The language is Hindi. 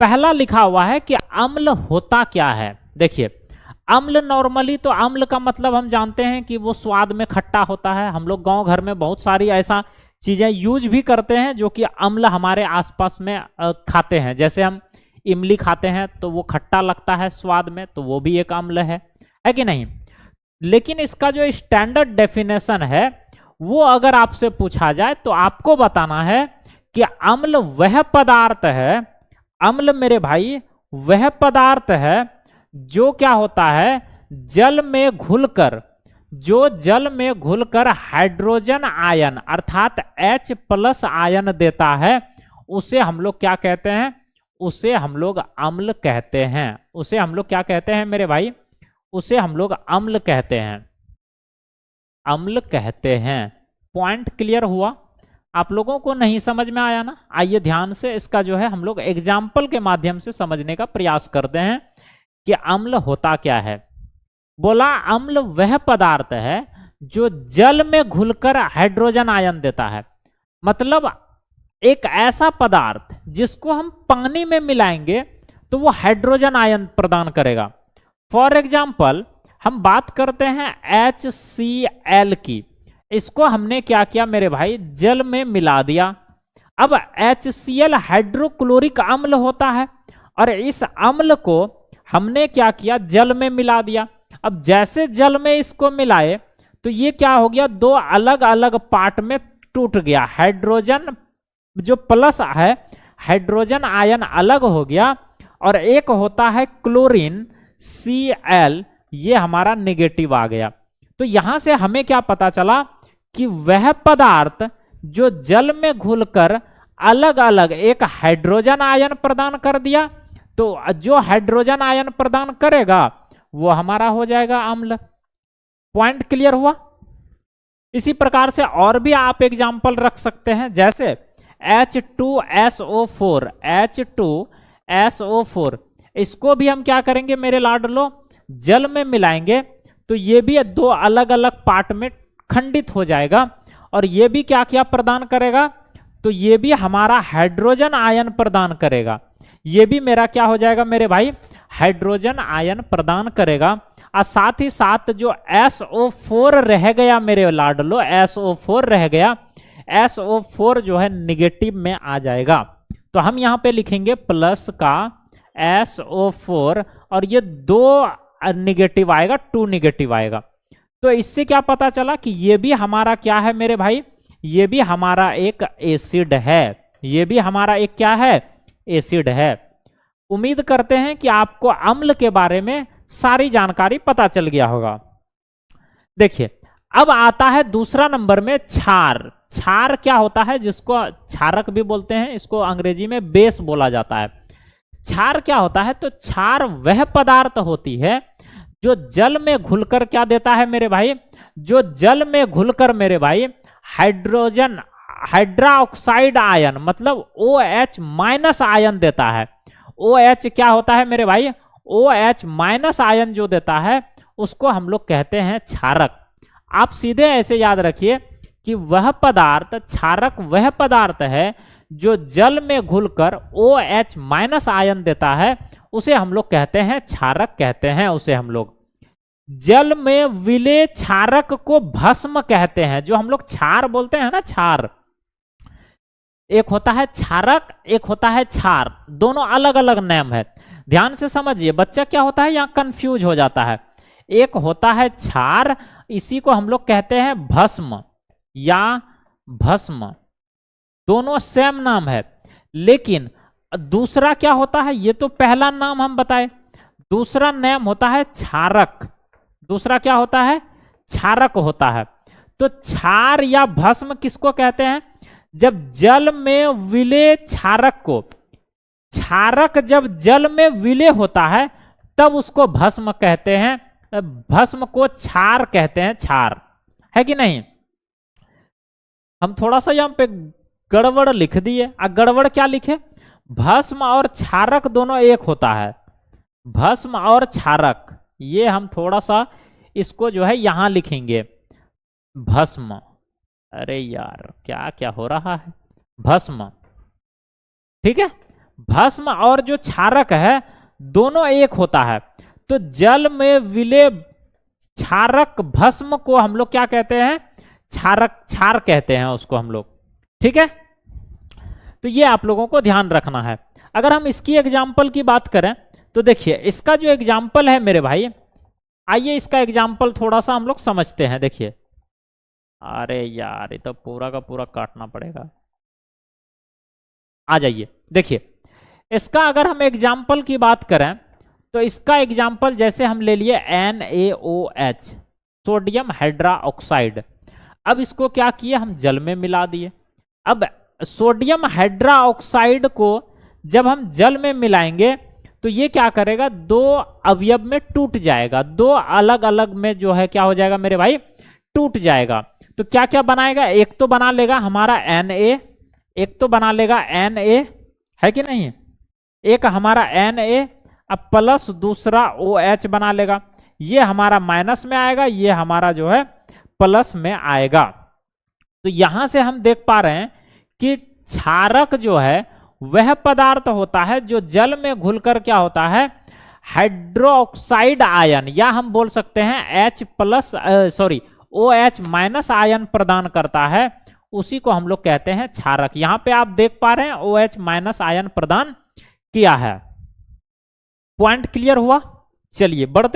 पहला लिखा हुआ है कि अम्ल होता क्या है। देखिए, अम्ल नॉर्मली तो अम्ल का मतलब हम जानते हैं कि वो स्वाद में खट्टा होता है। हम लोग गांव घर में बहुत सारी ऐसा चीजें यूज भी करते हैं जो कि अम्ल हमारे आसपास में खाते हैं। जैसे हम इमली खाते हैं तो वो खट्टा लगता है स्वाद में, तो वो भी एक अम्ल है कि नहीं। लेकिन इसका जो स्टैंडर्ड डेफिनेशन है वो अगर आपसे पूछा जाए तो आपको बताना है कि अम्ल वह पदार्थ है, अम्ल मेरे भाई वह पदार्थ है जो क्या होता है, जल में घुलकर, जो जल में घुलकर हाइड्रोजन आयन अर्थात H+ आयन देता है, उसे हम लोग क्या कहते हैं, उसे हम लोग अम्ल कहते हैं। उसे हम लोग क्या कहते हैं मेरे भाई, उसे हम लोग अम्ल कहते हैं, अम्ल कहते हैं। पॉइंट क्लियर हुआ? आप लोगों को नहीं समझ में आया ना? आइए ध्यान से इसका जो है हम लोग एग्जाम्पल के माध्यम से समझने का प्रयास करते हैं कि अम्ल होता क्या है। बोला अम्ल वह पदार्थ है जो जल में घुलकर हाइड्रोजन आयन देता है। मतलब एक ऐसा पदार्थ जिसको हम पानी में मिलाएंगे तो वो हाइड्रोजन आयन प्रदान करेगा। फॉर एग्जाम्पल हम बात करते हैं HCl की। इसको हमने क्या किया मेरे भाई, जल में मिला दिया। अब HCl हाइड्रोक्लोरिक अम्ल होता है और इस अम्ल को हमने क्या किया, जल में मिला दिया। अब जैसे जल में इसको मिलाए तो ये क्या हो गया, दो अलग अलग पार्ट में टूट गया। हाइड्रोजन जो प्लस है, हाइड्रोजन आयन अलग हो गया और एक होता है क्लोरीन Cl, ये हमारा नेगेटिव आ गया। तो यहां से हमें क्या पता चला कि वह पदार्थ जो जल में घुलकर अलग अलग एक हाइड्रोजन आयन प्रदान कर दिया, तो जो हाइड्रोजन आयन प्रदान करेगा वो हमारा हो जाएगा अम्ल। पॉइंट क्लियर हुआ? इसी प्रकार से और भी आप एग्जाम्पल रख सकते हैं, जैसे H2SO4, H2SO4 इसको भी हम क्या करेंगे मेरे लाडलो, जल में मिलाएंगे तो ये भी दो अलग अलग पार्ट में खंडित हो जाएगा और ये भी क्या क्या प्रदान करेगा, तो ये भी हमारा हाइड्रोजन आयन प्रदान करेगा। ये भी मेरा क्या हो जाएगा मेरे भाई, हाइड्रोजन आयन प्रदान करेगा। और साथ ही साथ जो SO4 रह गया मेरे लाडलो, SO4 रह गया, SO4 जो है निगेटिव में आ जाएगा। तो हम यहाँ पे लिखेंगे प्लस का SO4 और ये दो निगेटिव आएगा, 2 निगेटिव आएगा। तो इससे क्या पता चला कि ये भी हमारा क्या है मेरे भाई, ये भी हमारा एक एसिड है। ये भी हमारा एक क्या है, एसिड है। उम्मीद करते हैं कि आपको अम्ल के बारे में सारी जानकारी पता चल गया होगा। देखिए अब आता है दूसरा नंबर में क्षार। क्षार क्या होता है, जिसको क्षारक भी बोलते हैं, इसको अंग्रेजी में बेस बोला जाता है। क्षार क्या होता है, तो क्षार वह पदार्थ होती है जो जल में घुलकर क्या देता है मेरे भाई, जो जल में घुलकर मेरे भाई हाइड्रोजन हाइड्रोक्साइड आयन मतलब OH- आयन देता है। OH क्या होता है मेरे भाई, OH- आयन जो देता है उसको हम लोग कहते हैं क्षारक। आप सीधे ऐसे याद रखिए कि वह पदार्थ, क्षारक वह पदार्थ है जो जल में घुलकर OH- आयन देता है, उसे हम लोग कहते हैं क्षारक कहते हैं। उसे हम लोग जल में विलय क्षारक को भस्म कहते हैं। जो हम लोग क्षार बोलते हैं ना, क्षार, एक होता है क्षारक, एक होता है क्षार, दोनों अलग अलग नाम है। ध्यान से समझिए, बच्चा क्या होता है यहाँ कंफ्यूज हो जाता है। एक होता है क्षार, इसी को हम लोग कहते हैं भस्म या भस्म, दोनों सेम नाम है। लेकिन दूसरा क्या होता है, ये तो पहला नाम हम बताए, दूसरा नाम होता है क्षारक। दूसरा क्या होता है, क्षारक होता है। तो क्षार या भस्म किसको कहते हैं, जब जल में विलय क्षारक को, क्षारक जब जल में विलय होता है तब उसको भस्म कहते हैं। भस्म को क्षार कहते हैं, क्षार, है कि नहीं। हम थोड़ा सा यहाँ पे गड़बड़ लिख दिए। गड़बड़ क्या लिखे, भस्म और क्षारक दोनों एक होता है, भस्म और क्षारक। ये हम थोड़ा सा इसको जो है यहां लिखेंगे भस्म। अरे यार क्या क्या हो रहा है, भस्म, ठीक है, भस्म और जो क्षारक है दोनों एक होता है। तो जल में विलेय क्षारक भस्म को हम लोग क्या कहते हैं, क्षार कहते हैं उसको हम लोग। ठीक है, तो ये आप लोगों को ध्यान रखना है। अगर हम इसकी एग्जाम्पल की बात करें तो देखिए इसका जो एग्जाम्पल है मेरे भाई, आइए इसका एग्जाम्पल थोड़ा सा हम लोग समझते हैं। देखिए, अरे यार ये तो पूरा का पूरा काटना पड़ेगा। आ जाइए, देखिए इसका अगर हम एग्जाम्पल की बात करें तो इसका एग्जाम्पल जैसे हम ले लिए NaOH, सोडियम हाइड्रोक्साइड। अब इसको क्या किए, हम जल में मिला दिए। अब सोडियम हाइड्रोक्साइड को जब हम जल में मिलाएंगे तो ये क्या करेगा, दो अवयव में टूट जाएगा, दो अलग अलग में जो है क्या हो जाएगा मेरे भाई, टूट जाएगा। तो क्या क्या बनाएगा, एक तो बना लेगा हमारा Na, एक तो बना लेगा Na, है कि नहीं, एक हमारा Na, अब प्लस दूसरा OH बना लेगा। ये हमारा माइनस में आएगा, ये हमारा जो है प्लस में आएगा। तो यहां से हम देख पा रहे हैं कि क्षारक जो है वह पदार्थ होता है जो जल में घुलकर क्या होता है, हाइड्रोक्साइड आयन, या हम बोल सकते हैं OH माइनस आयन प्रदान करता है, उसी को हम लोग कहते हैं क्षारक। यहां पे आप देख पा रहे हैं OH माइनस आयन प्रदान किया है। पॉइंट क्लियर हुआ? चलिए बढ़ते